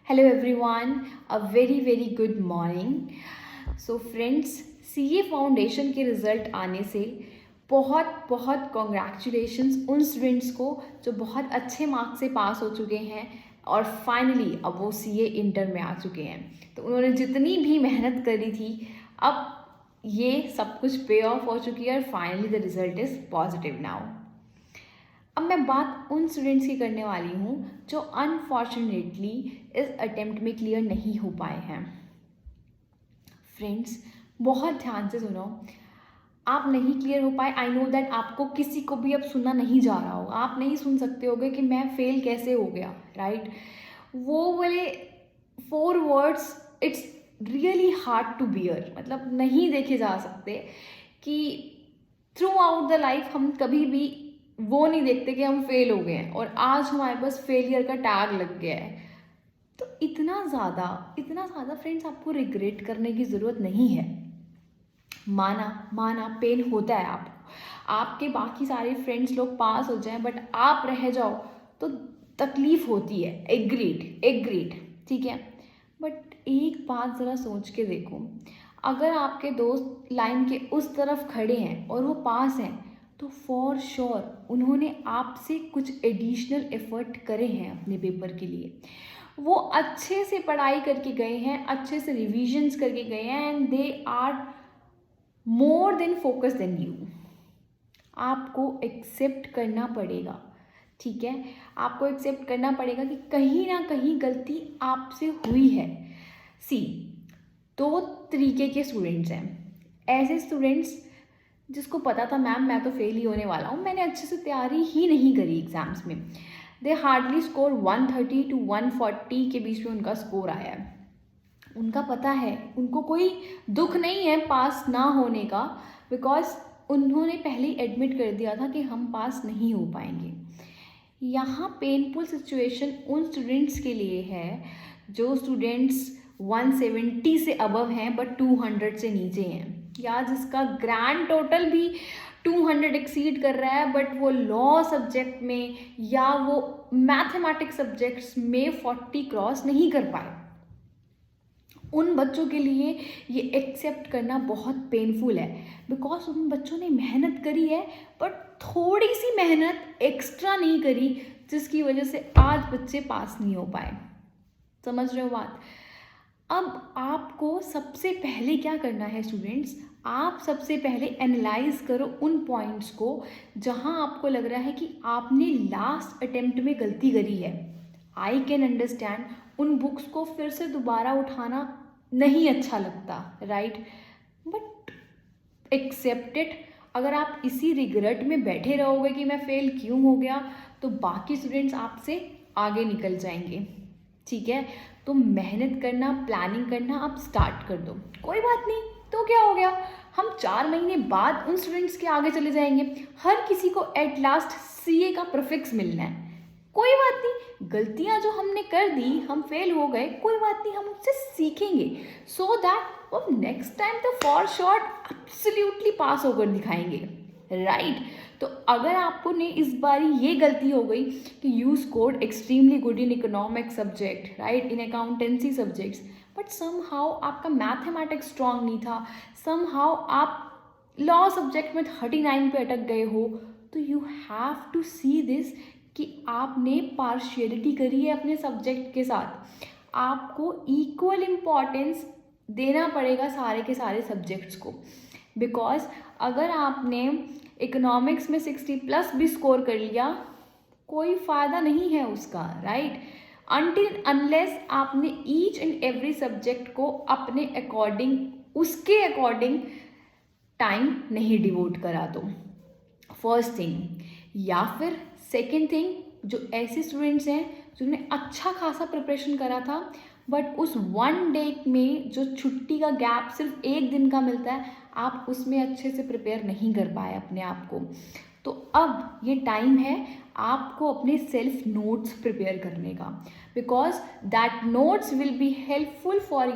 Hello everyone, a very good morning. So friends, CA foundation के result आने से बहुत बहुत कॉन्ग्रेचुलेशंस उन स्टूडेंट्स को जो बहुत अच्छे मार्क्स से पास हो चुके हैं और फाइनली अब वो सीए इंटर में आ चुके हैं। तो उन्होंने जितनी भी मेहनत करी थी, अब ये सब कुछ पे ऑफ हो चुकी है और finally the result is positive now. अब मैं बात उन स्टूडेंट्स की करने वाली हूँ जो अनफॉर्चुनेटली इस अटेम्प्ट में क्लियर नहीं हो पाए हैं। फ्रेंड्स, बहुत ध्यान से सुनो। आप नहीं क्लियर हो पाए, आई नो दैट आपको किसी को भी अब सुनना नहीं जा रहा होगा, आप नहीं सुन सकते होगे कि मैं फेल कैसे हो गया, राइट? वो वाले 4 words it's really hard to bear, मतलब नहीं देखे जा सकते कि थ्रू आउट द लाइफ हम कभी भी वो नहीं देखते कि हम फेल हो गए हैं और आज हमारे पास फेलियर का टैग लग गया है। तो इतना ज़्यादा फ्रेंड्स आपको रिग्रेट करने की ज़रूरत नहीं है। माना पेन होता है आपको, आपके बाकी सारे फ्रेंड्स लोग पास हो जाएं बट आप रह जाओ तो तकलीफ़ होती है, एग्रीड, ठीक है। बट एक बात ज़रा सोच के देखो, अगर आपके दोस्त लाइन के उस तरफ खड़े हैं और वो पास हैं तो फॉर श्योर उन्होंने आपसे कुछ एडिशनल एफर्ट करे हैं अपने पेपर के लिए। वो अच्छे से पढ़ाई करके गए हैं, अच्छे से रिविजन्स करके गए हैं and they are more than focus than you. आपको एक्सेप्ट करना पड़ेगा, ठीक है। आपको एक्सेप्ट करना पड़ेगा कि कहीं ना कहीं गलती आपसे हुई है। सी, 2 तरीके के स्टूडेंट्स हैं। ऐसे स्टूडेंट्स जिसको पता था मैम मैं तो फेल ही होने वाला हूँ, मैंने अच्छे से तैयारी ही नहीं करी एग्ज़ाम्स में, दे हार्डली स्कोर 130 to 140 के बीच में उनका स्कोर आया है। उनका पता है, उनको कोई दुख नहीं है पास ना होने का, बिकॉज उन्होंने पहले ही एडमिट कर दिया था कि हम पास नहीं हो पाएंगे। यहाँ पेनफुल सिचुएशन उन स्टूडेंट्स के लिए है जो स्टूडेंट्स 170 से अबव हैं बट 200 से नीचे हैं, या जिसका ग्रैंड टोटल भी 200 एक्सीड कर रहा है बट वो लॉ सब्जेक्ट में या वो मैथमेटिक्स सब्जेक्ट्स में 40 क्रॉस नहीं कर पाए। उन बच्चों के लिए ये एक्सेप्ट करना बहुत पेनफुल है, बिकॉज उन बच्चों ने मेहनत करी है बट थोड़ी सी मेहनत एक्स्ट्रा नहीं करी, जिसकी वजह से आज बच्चे पास नहीं हो पाए। समझ रहे हो बात? अब आपको सबसे पहले क्या करना है स्टूडेंट्स, आप सबसे पहले एनालाइज करो उन पॉइंट्स को जहां आपको लग रहा है कि आपने लास्ट अटेम्प्ट में गलती करी है। आई कैन अंडरस्टैंड, उन बुक्स को फिर से दोबारा उठाना नहीं अच्छा लगता, राइट? But except it. अगर आप इसी रिग्रेट में बैठे रहोगे कि मैं फेल क्यों हो गया, तो बाकी स्टूडेंट्स आपसे आगे निकल जाएंगे, ठीक है। तो मेहनत करना, प्लानिंग करना आप स्टार्ट कर दो। कोई बात नहीं, तो क्या हो गया, हम 4 महीने बाद उन स्टूडेंट्स के आगे चले जाएंगे। हर किसी को एट लास्ट सीए का प्रीफिक्स मिलना है। कोई बात नहीं, गलतियां जो हमने कर दी, हम फेल हो गए, कोई बात नहीं, हम उससे सीखेंगे सो दैट वो नेक्स्ट टाइम तो फॉर श्योर एब्सोल्युटली पास होकर दिखाएंगे, राइट? तो अगर आपको ने इस बारी ये गलती हो गई कि you scored extremely good in economic subject, right, in accountancy subjects, but somehow आपका मैथमेटिक्स स्ट्रांग नहीं था, समहाउ आप लॉ सब्जेक्ट में 39 पे अटक गए हो, तो you have to see this कि आपने पार्शियलिटी करी है अपने सब्जेक्ट के साथ। आपको इक्वल इम्पॉर्टेंस देना पड़ेगा सारे के सारे सब्जेक्ट्स को, बिकॉज अगर आपने इकोनॉमिक्स में 60+ भी स्कोर कर लिया, कोई फ़ायदा नहीं है उसका, राइट? अनटिल अनलेस आपने ईच एंड एवरी सब्जेक्ट को अपने अकॉर्डिंग, उसके अकॉर्डिंग टाइम नहीं डिवोट करा तो फर्स्ट थिंग। या फिर सेकेंड थिंग, जो ऐसे स्टूडेंट्स हैं जिन्होंने अच्छा खासा प्रिपरेशन करा था बट उस 1 डे में जो छुट्टी का गैप सिर्फ 1 दिन का मिलता है, आप उसमें अच्छे से प्रिपेयर नहीं कर पाए अपने आप को, तो अब ये टाइम है आपको अपने सेल्फ नोट्स प्रिपेयर करने का, because that notes will be helpful for